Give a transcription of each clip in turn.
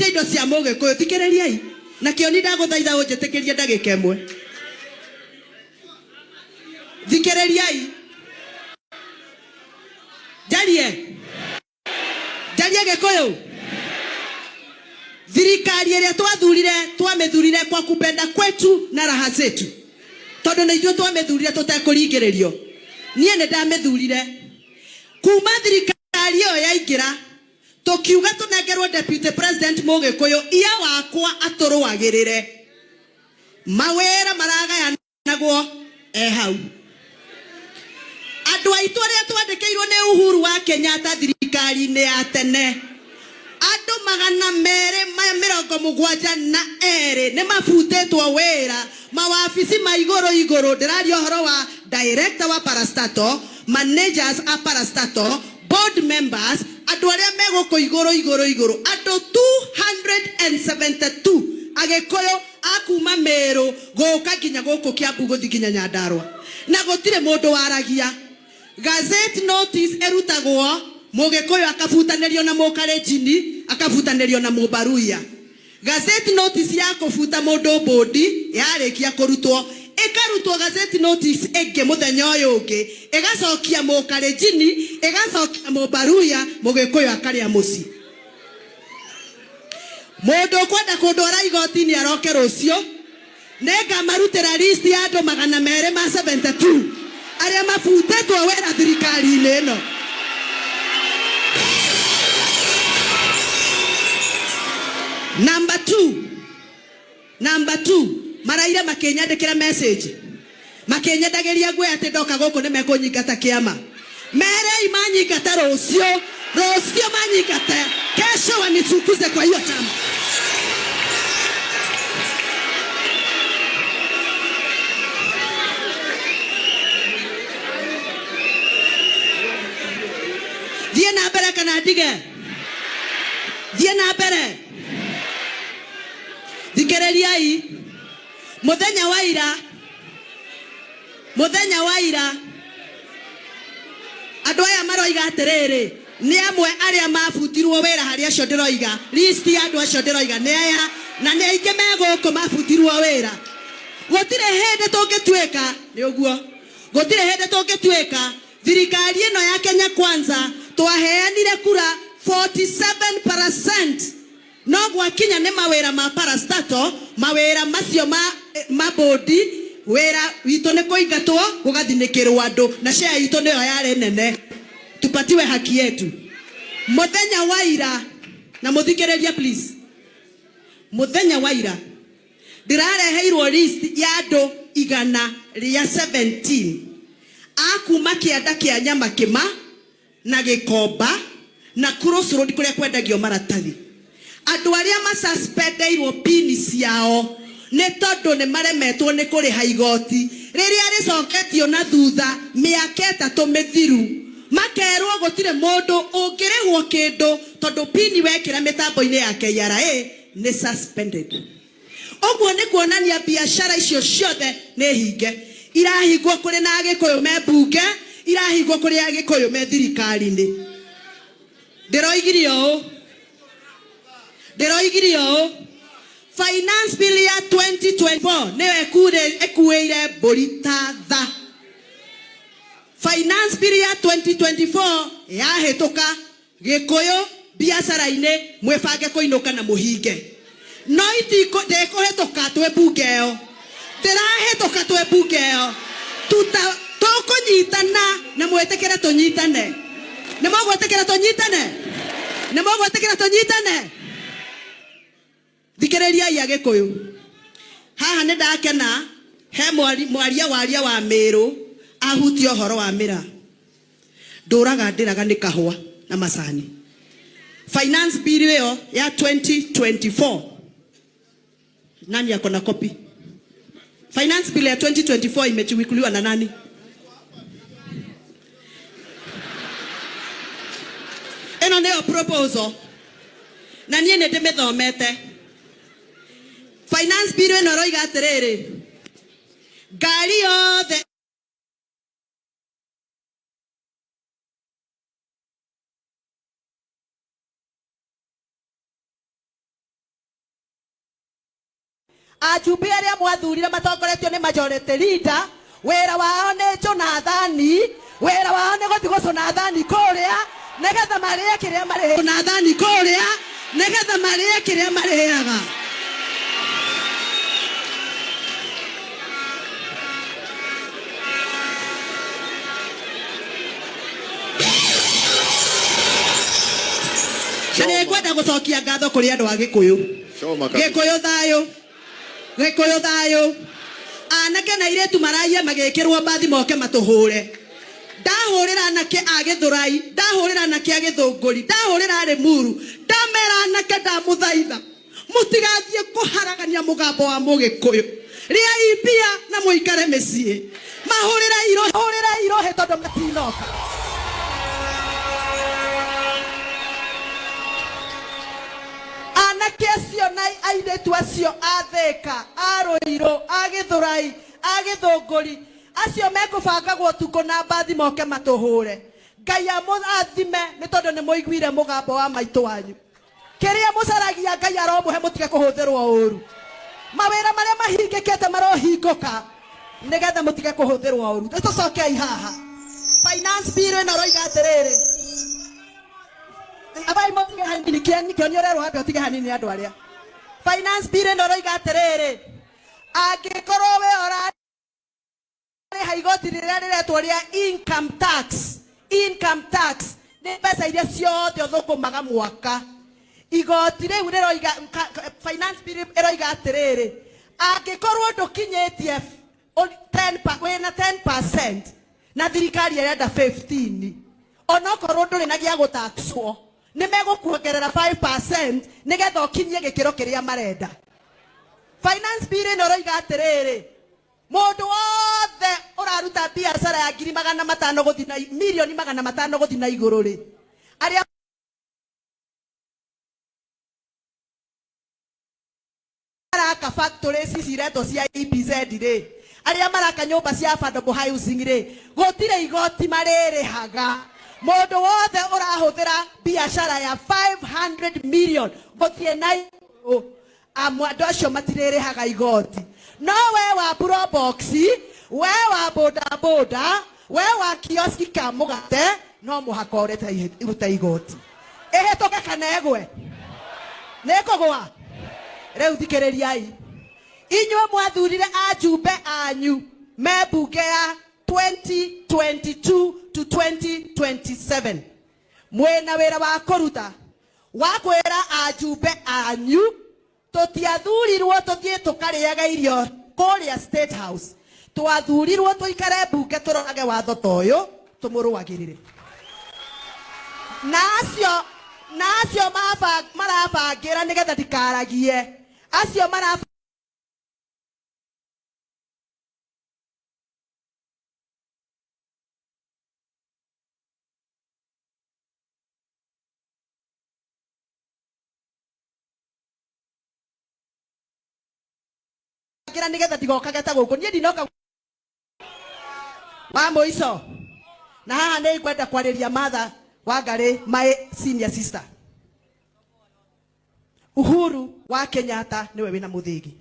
indo cia Mũgĩkũyũ thikĩrĩriai na kĩo ni ndagũthaitha ũnjĩtĩkĩrie ndagĩka ĩmwe thikĩrĩriai jarie Gĩkũyũ thirikari ĩrĩa twamĩthurire kwa kupenda kwetu na raha zetu tondũ nĩ ithuĩ twamĩthurire tũtekũringĩrĩrio niĩ nĩ ndamĩthurire kuma thirikari ĩyo yaingĩra tukiuga tunengerwo deputy president Mũgĩkũyũ ia wakwa atũrũagĩrĩre mawĩra maragayanagwo hau andũ aitũ arĩa twandĩkĩirwo nĩ Uhuru wa Kenyatta thirikari-inĩ ya tene andũ 272 nĩ mabutĩtwo wĩra mawabici ma igũrũ ndĩraria ũhoro wa director wa parastatal managers a parastatal board members andũ arĩa megũkũ igũrũ andũ 272 Agĩkũyũ akuma Meru gũka nginya gũkũ Kiambu gũthiĩ nginya Nyandarua na gũtirĩ mũndũ waragia gazette notice erutagwo Mũgĩkũyũ akabutanĩrio na Mũkalenjin akabutanĩrio na Mũbaruya gazette notice ya kũbuta mũndũ bodi yarĩkia kũrutwo ikarutwo gazette notice ĩngĩ mũthenya ũyũ ũngĩ ĩgacokia Mũkalenjin ĩgacokia Mũbaruya Mũgĩkũyũ akarĩa mũci mũndũ kwenda kũndwara igoti-inĩ aroke rũcio nĩngamarutĩra list ya andũ 272 arĩa mabutĩtwo wĩra thirikari-inĩ ĩno Number two, maraire makĩnyandĩkĩra message makĩnyendagĩria ngwe atĩ ndoka gũkũ nĩ mekũnyingata kĩama merei manyingata rũcio manyingata kesho wanichukuze kwa hiyo chama thiĩ na mbere kana ndige thiĩ na mbere thikĩrĩriai mũthenya wa ira andũ aya maroiga atĩrĩrĩ nĩ amwe arĩa mabutirwo wĩra harĩ acio ndĩroiga list ya andũ acio ndĩroiga nĩ aya na nĩ aingĩ megũkũ mabutirwo wĩra gũtirĩ hĩndĩ tũngĩtuĩka nĩ ũguo gũtirĩ hĩndĩ tũngĩtuĩka thirikari ĩno ya Kenya Kwanza twaheanire kura 47% no gwakinya nĩ mawĩra ma parastatal mawĩra macio ma bodi wĩra witũ nĩ kũingatwo gũgathinĩkĩrwo andũ na share itũ nĩyo yarĩ nene tupatiwe haki yetu mũthenya wa ira na mũthikĩrĩria please mũthenya wa ira ndĩrareheirwo list ya andũ 117 akuma kĩanda kĩa nyama kĩma na Gĩkomba na Cross Road kũrĩa kwendagio maratathi andũ arĩa masuspendeirwo pini ciao nĩ tondũ nĩ maremetwo nĩ kũrĩha igoti rĩrĩa rĩcoketio na thutha mĩaka 3 mĩthiru makerwo gũtirĩ mũndũ ũngĩrĩhwo kĩndũ tondũ pini wekĩra mĩtambo-inĩ ya KRA nĩ suspended ũguo nĩ kuonania biacara icio ciothe nĩ hinge irahingwo kũrĩ na Agĩkũyũ me mbunge irahingwo kũrĩ Agĩkũyũ me thirikari-inĩ ndĩroigirio finance bill ya 2024 nĩyo ekuĩire mbũri ta tha finance bill ya 2024 yahĩtũka Gĩkũyũ biacara-inĩ mwĩbange kũinũka na mũhinge no ndĩkũhĩtũka twĩ mbunge ĩyo ndĩrahĩtũka twĩ mbunge ĩyo tũkũnyitana na mwĩtĩkĩre tũnyitane nĩ mũgwĩtĩkĩra tũnyitane thikĩrĩriai Agĩkũyũ haha nĩ ndakena he mwaria wa Meru ahutia ũhoro wa mĩraa ndũraga ndĩraga nĩ kahũa na macani finance bill ĩyo ya 2024 nani yako na copy finance bill ya 2024 imechukuliwa na nani eno nĩyo proposal na niĩ nĩ ndĩmĩthomete finance bill ĩno roiga atĩrĩrĩ ngari yothe ajumbe aria mwathurire matongoretio ni majority leader wera wao ni Jonathani wera wao ni guthigo Jonathani kuria negetha marie kiria marie Jonathani kuria negetha marie kiria mariaga Nĩ ngwenda gũcokia ngatho kũrĩ andũ a Gĩkũyũ. Gĩkũyũ thayũ. Anake na airĩtu maraia magĩkĩrwo mbathi moke matũhũre. Ndahũrĩra anake a Gĩthũrai, ndahũrĩra anake a Gĩthũngũri, ndahũrĩra Rĩmuru, ndamera anake ndamũthaitha. Mũtigathiĩ kũharagania mũgambo wa Mũgĩkũyũ. Rĩai mbia na mũikare mĩciĩ. Mahũrĩra irohe tondũ matinoka. Acio na airĩtu acio a Thĩka, a Rũirũ, a Gĩthũrai, a Gĩthũngũri, acio mekũbangagwo ũtukũ na mbathi moke matũhũre. Ngai amũrathime nĩ tondũ nĩ mũiguire mũgambo wa maitũ wanyu. Kĩrĩa mũcaragia Ngai aromũhe mũtige kũhũthĩrwo ũru. Mawĩra marĩa mahingĩkĩte marohingũka nĩgetha mũtige kũhũthĩrwo ũru. Tũcokei haha. Finance bill ĩno roiga atĩrĩrĩ. Abai motige hanini kĩonio rero hape otige hanini andũ arĩa. Finance bill ĩno roiga atĩrĩrĩ. Angĩkorwo we ũrarĩha igoti rĩrĩa rĩretwo rĩa income tax nĩ mbeca iria ciothe ũthũkũmaga mwaka. Igoti rĩu rĩroiga finance bill ĩroiga atĩrĩrĩ. Angĩkorwo ndũkinyĩtie wĩna 10% na thirikari ĩrenda 15 onokorwo ndũrĩ na gĩa gũtaxwo nĩ megũkuongerera 5% nĩgetha ũkinyie gĩkĩro kĩrĩa marenda. Finance bill ĩno roiga atĩrĩrĩ. Mũndũ wothe ũraruta biacara ya milioni 500 gũthiĩ na igũrũ rĩ. Arĩa maraka factories ciretwo cia EPZ rĩ. Arĩa maraka nyũmba cia affordable housing rĩ. Gũtirĩ igoti marĩrĩhaga. Mũndũ wothe ũrahũthĩra biacara ya 500 million gũthiĩ na andũ acio matirĩrĩhaga igoti. No we wa Probox, we wa bodaboda, we wa kioski ka mũgate no mũhaka ũrute igoti. Ĩhĩtũke kana ĩgwe? Nĩkũgwa? Rĩu thikĩrĩriai. Inyuĩ mwathurire ajumbe anyu me mbunge ya 2022 to 2027. Mwena wĩra wa kũruta wa kwĩra ajumbe anyu tũtiathurirwo tũthiĩ tũkarĩaga irio kũrĩa State House. Twathurirwo tũikare mbunge tũrorage watho ta ũyũ tũmũrũagĩrĩre. Na acio marabangĩra nĩgetha ndikaragie. Acio marabangĩra nĩgetha ndigokage ta gũkũ. Niĩ ndinoka wa mũico. Na haha nĩ ngwenda kwarĩria Martha Wangari, my senior sister. Uhuru wa Kenyatta niwe wĩna mũthĩgi.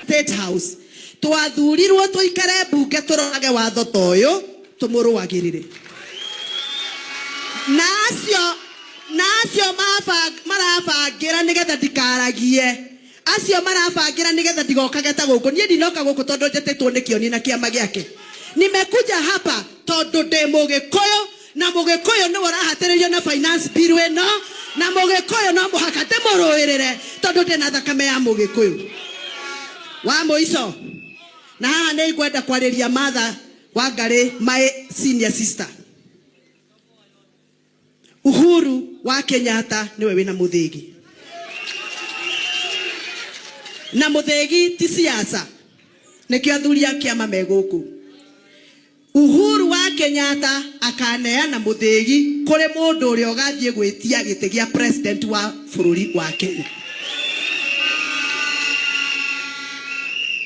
State House twathurirwo tũikare mbunge tũrorage watho ta ũyũ tũmũrũagĩrĩre. Na acio marabangĩra nĩgetha ndikaragie. Acio marabangĩra nĩgetha ndigokage ta gũkũ. Niĩ ndinoka gũkũ tondũ njetĩtwo nĩ kĩoni na kĩama gĩake. Nimekuja hapa tondũ ndĩ Mũgĩkũyũ na Mũgĩkũyũ nĩ ũrahatĩrĩrio na finance bill ĩno na Mũgĩkũyũ no mũhaka ndĩmũrũĩrĩre tondũ ndĩ na thakame ya Mũgĩkũyũ. Wa mũico. Na haha nĩ ngwenda kwarĩria Martha Wangari, my senior sister. Uhuru wa Kenyatta niwe wĩna mũthĩgi. Na mũthĩgi ti siasa. Nĩkĩo athuri a kĩama me gũkũ. Uhuru wa Kenyatta akaneana mũthĩgi kũrĩ mũndũ ũrĩa ũgathiĩ gwĩtia gĩtĩ gĩa president wa bũrũri wa Kenya.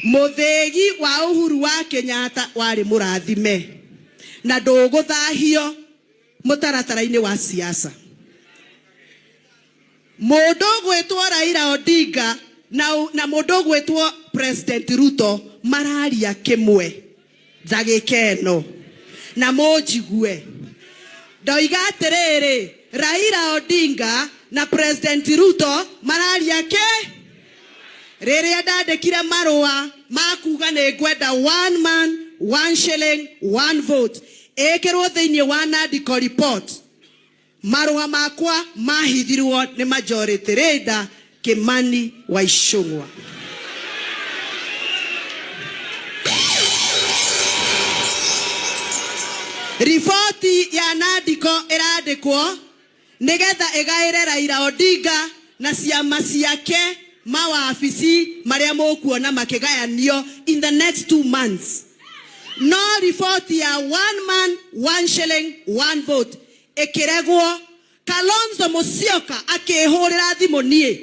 Mũthĩgi wa Uhuru wa Kenyatta warĩ mũrathime na ndũgũthahio mũtaratara-inĩ wa siasa. Mũndũ gwĩtwo Raila Odinga na mundu gwetwo President Ruto mararia kimwe ndagikeno na mojigue ndoiga atiriri Raila Odinga na President Ruto mararia ke rĩrĩa ndandĩkire marũa makuga nĩ ngwenda 1 man 1 shilling 1 vote ĩkĩrwo thĩinĩ wa Nandiko report marũa makwa mahithirwo nĩ majority leader Kimani wa Ichung'wa. Ripoti ya Nandiko ĩrandĩkwo nĩgetha ĩgaĩre Raila Odinga na ciama ciake mawabici maria mũkuona makĩgayanio in the next 2 months. No report ya 1 man 1 shilling 1 vote ĩkĩregwo. Kalonzo Musyoka akĩhũrĩra thimũ niĩ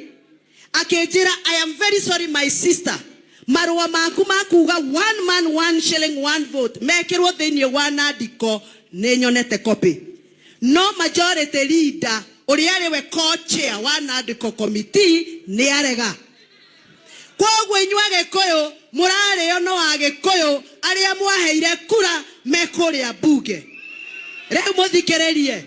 akĩnjĩra I am very sorry my sister, marũa maku makuga 1 man 1 shilling 1 vote mekĩrwo thĩinĩ wa Nandiko nĩ nyonete copy. No majority leader ũrĩa arĩwe co-chair wa Nandiko committee nĩ arega. Koguo inyuĩ Agĩkũyũ mũrarĩo no Agĩkũyũ arĩa mwaheire kura mekũrĩa bunge. Rĩu mũthikĩrĩrie,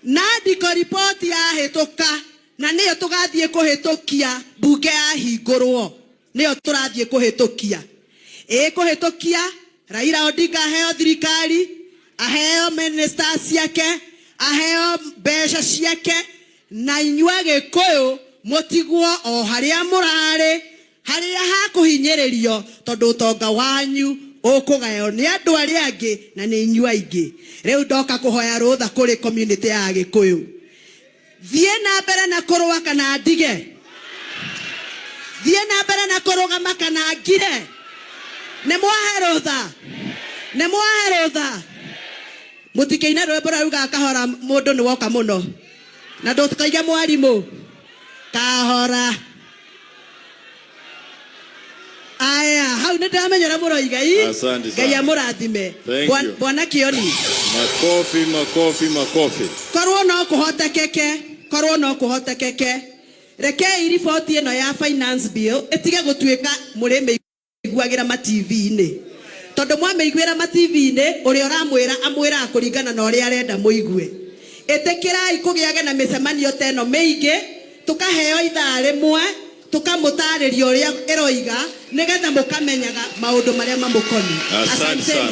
Nandiko report yahĩtũka na nĩyo tũgathiĩ kũhĩtũkia bunge yahingũrwo, nĩyo tũrathiĩ kũhĩtũkia. Kũhĩtũkia Raila Odinga aheo thirikari, aheo ministers ciake, aheo mbeca ciake, na inyuĩ Agĩkũyũ mũtigwo o harĩa mũrarĩ, harĩa hakũhinyĩrĩrio tondũ ũtonga wanyu ũkũgayo nĩ andũ arĩa angĩ na nĩ inyuĩ aingĩ. Rĩu ndoka kũhoya rũtha kũrĩ community ya Agĩkũyũ, thiĩ na mbere na kũrũa kana ndige, thiĩ na mbere na kũrũgama kana ngire. Nĩ mwahe rũtha mũtikĩine rwĩmbo rauga kahora mũndũ nĩ woka mũno na ndũkaige mwarimũ kahora. Aya hau nĩ ndamenyera mũroigai. Ngai amũrathime. Bwana Kioni. Makofi. Korwo no kũhotekeke rekei riboti ĩno ya finance bill ĩtige gũtuĩka mũrĩmĩiguagĩra ma-TV-inĩ, tondũ mwamĩiguĩra ma-TV-inĩ ũrĩa ũramwĩra amwĩra kũringana na ũrĩa arenda mũigue. Ĩtĩkĩrai kũgĩage na mĩcemanio ta ĩno mĩingĩ, tũkaheo ithaa rĩmwe tukamũtarĩria ũrĩa ĩroiga nĩgetha mũkamenyaga maũndũ marĩa mamũkoniĩ. Asante sana.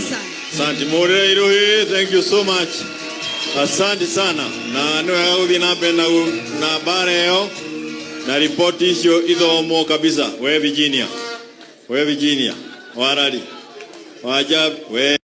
Asante Mũrĩre Irũhĩ, thank you so much. Asante sana. Na nĩ wega gũthiĩ na mbere na bara ĩyo na ripoti icio ithomwo kabisa. We Virginia warari wajab we